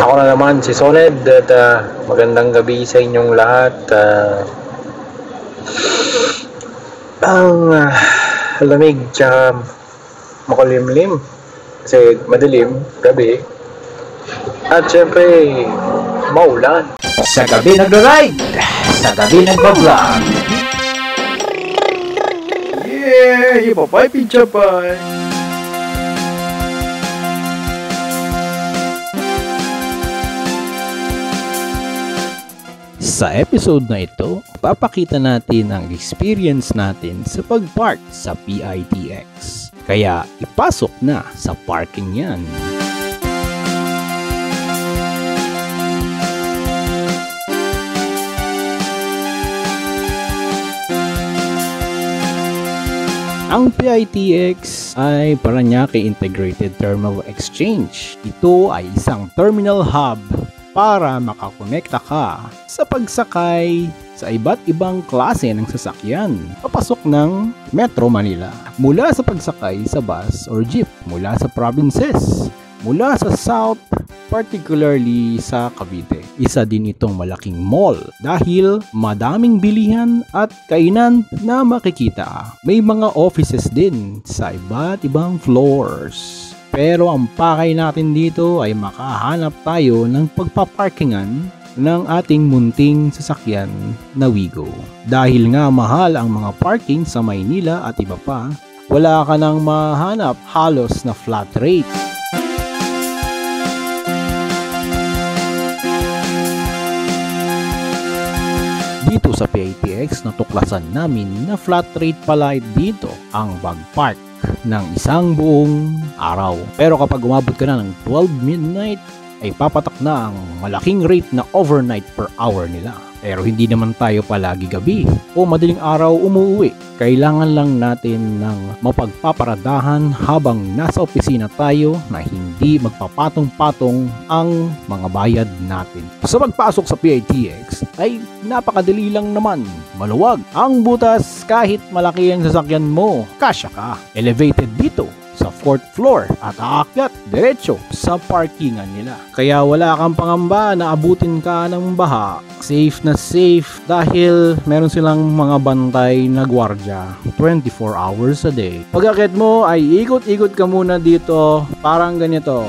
Ako na naman si Soned at magandang gabi sa inyong lahat. Ang lamig tsaka makulimlim kasi madilim, gabi. At syempre, maulan. Sa gabi nagra-ride, sa gabi nagbablog. Yeah, hipapay pinchapay. Sa episode na ito, papakita natin ang experience natin sa pag-park sa PITX. Kaya ipasok na sa parking yan. Ang PITX ay Parañaque Integrated Terminal Exchange. Ito ay isang terminal hub para makakonekta ka sa pagsakay sa iba't ibang klase ng sasakyan papasok ng Metro Manila. Mula sa pagsakay sa bus or jeep, mula sa provinces, mula sa South, particularly sa Cavite. Isa din itong malaking mall dahil madaming bilihan at kainan na makikita. May mga offices din sa iba't ibang floors. Pero ang pakay natin dito ay makahanap tayo ng pagpaparkingan ng ating munting sasakyan na Wigo. Dahil nga mahal ang mga parking sa Maynila at iba pa, wala ka nang mahanap halos na flat rate. Dito sa PITX, natuklasan namin na flat rate pala dito ang pag-park ng isang buong araw. Pero kapag umabot ka na ng 12 midnight, ay papatak na ang malaking rate na overnight per hour nila. Pero hindi naman tayo palagi gabi o madaling araw umuwi. Kailangan lang natin ng mapagpaparadahan habang nasa opisina tayo na hindi magpapatong-patong ang mga bayad natin. Sa pagpasok sa PITX ay napakadali lang naman. Maluwag ang butas kahit malaki ang sasakyan mo. Kasya ka. Elevated dito sa 4th floor at aakyat diretso sa parkingan nila. Kaya wala kang pangamba na abutin ka ng baha. Safe na safe dahil meron silang mga bantay na gwardya 24 hours a day. Pag-akyat mo ay ikot-ikot ka muna dito parang ganito.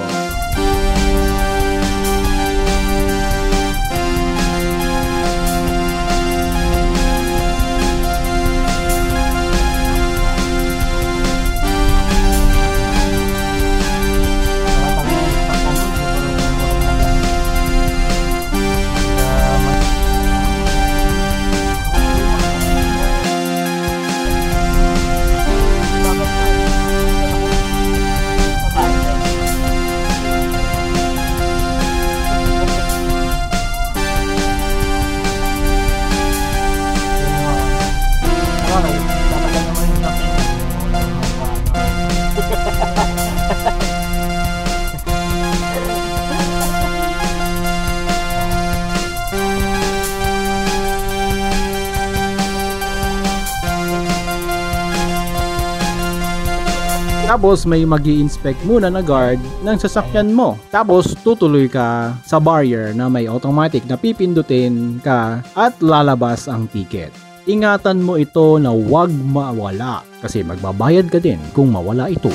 Tapos may magi-inspect muna na guard ng sasakyan mo. Tapos tutuloy ka sa barrier na may automatic na pipindutin ka at lalabas ang ticket. Ingatan mo ito na huwag mawala kasi magbabayad ka din kung mawala ito.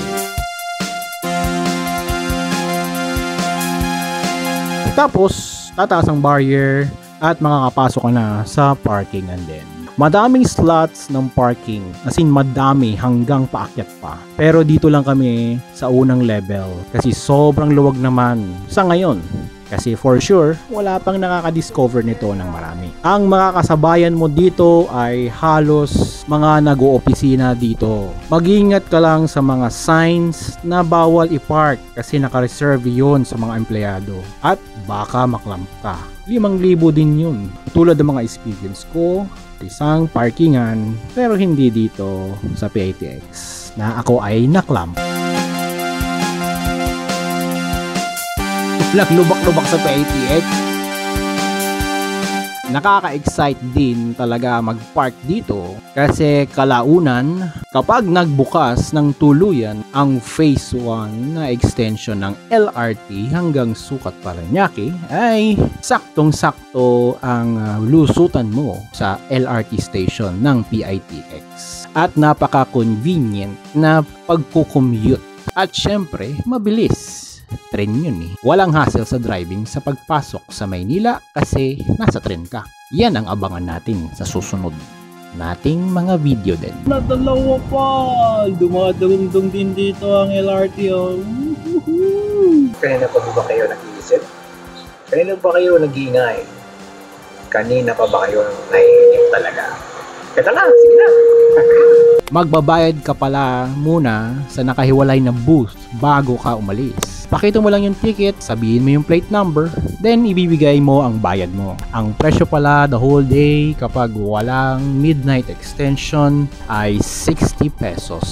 Tapos tataas ang barrier at makakapasok ka na sa parkingan din. Madaming slots ng parking, as in madami hanggang paakyat pa. Pero dito lang kami sa unang level kasi sobrang luwag naman sa ngayon. Kasi for sure, wala pang nakaka-discover nito ng marami. Ang makakasabayan mo dito ay halos mga nag-oopisina dito. Mag-ingat ka lang sa mga signs na bawal i-park kasi naka-reserve yun sa mga empleyado. At baka maklamp ka. 5,000 din yun. Tulad ng mga experience ko, isang parkingan pero hindi dito sa PITX na ako ay naklamp. Walang lubak-lubak sa PITX. Nakaka-excite din talaga mag-park dito kasi kalaunan kapag nagbukas ng tuluyan ang Phase 1 na extension ng LRT hanggang Sukat Parañaque ay saktong-sakto ang lusutan mo sa LRT station ng PITX at napaka-convenient na pagkukommute at syempre mabilis. Tren yun eh. Walang hassle sa driving sa pagpasok sa Maynila kasi nasa tren ka. Yan ang abangan natin sa susunod nating mga video din. Nadalawa pa! Dumadungdong din dito ang LRT, oh. Kanina pa ba kayo nag-iisip? Kanina ba kayo nag-iingay? Kanina pa ba kayo naiinip talaga? Kaya na, sige na! Magbabayad ka pala muna sa nakahiwalay na booth bago ka umalis. Pakita mo lang yung ticket, sabihin mo yung plate number, then ibibigay mo ang bayad mo. Ang presyo pala the whole day kapag walang midnight extension ay 60 pesos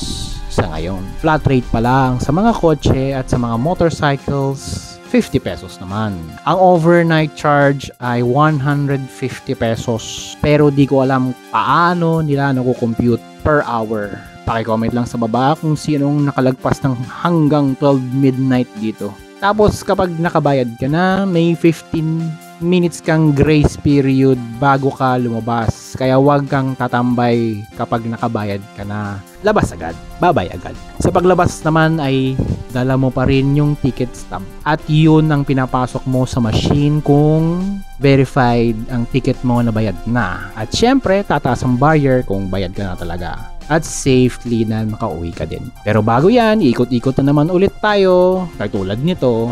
sa ngayon. Flat rate pa lang sa mga kotse at sa mga motorcycles, 50 pesos naman. Ang overnight charge ay 150 pesos. Pero di ko alam paano nila nakukompute per hour. Paki-comment lang sa baba kung sinong nakalagpas ng hanggang 12 midnight dito. Tapos kapag nakabayad ka na, may 15 minutes kang grace period bago ka lumabas. Kaya huwag kang tatambay kapag nakabayad ka na. Labas agad, babay agad. Sa paglabas naman ay dala mo pa rin yung ticket stamp. At yun ang pinapasok mo sa machine kung verified ang ticket mo na bayad na. At syempre, tataas ang buyer kung bayad ka na talaga. At safely na makauwi ka din. Pero bago yan, ikot-ikot na naman ulit tayo. Katulad nito.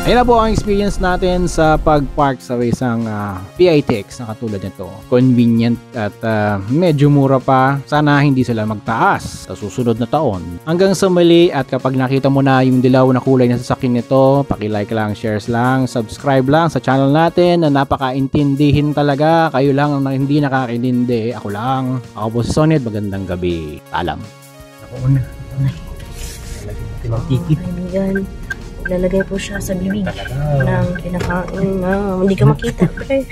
Ayan na po ang experience natin sa pag-park sa isang PITX na katulad nito. Convenient at medyo mura pa. Sana hindi sila magtaas sa susunod na taon. Hanggang sa muli, at kapag nakita mo na yung dilaw na kulay na sasakyan nito, paki-like lang, shares lang, subscribe lang sa channel natin na napaka-intindihin talaga. Kayo lang ang hindi nakakintindi. Ako lang. Ako po si Soned. Magandang gabi. Paalam. Ako una. Tinatiki. Kaibigan, lalagay po siya sa bibig ng kinakain na hindi ka makita. Okay.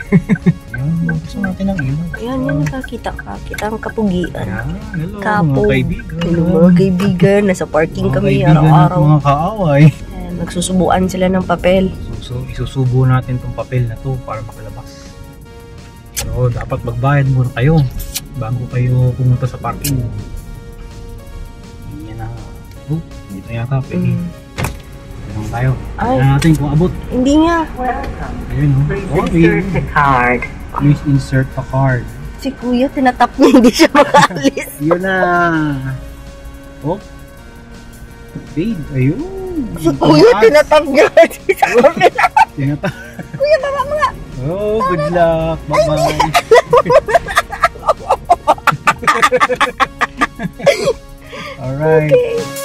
Gusto natin ang ilo. Ayan, yan nakakita ka. Kita ang kapugian. Hello, Kapo. mga kaibigan. Hello, mga kaibigan. Nasa parking Mga kami kaibigan at araw-araw. mga kaaway. Ayan, nagsusubuan sila ng papel. So, isusubo natin tong papel na to para makalabas. So, dapat magbayad muna kayo bago kayo pumunta sa parking. Yan na. Dito yata pwede. Tanong tayo. Ay. Tignan natin kung abot. Hindi nga. Ayun, card. Please insert the card. Si kuya, tinatap niya, hindi siya makaalis. Yun na. Oh. Paid. Ayun. Si kuya, tinatap niya sa kabila. Tinatap. Kuya, tama mo nga. Oh, good luck. Bye-bye. Alright. Okay.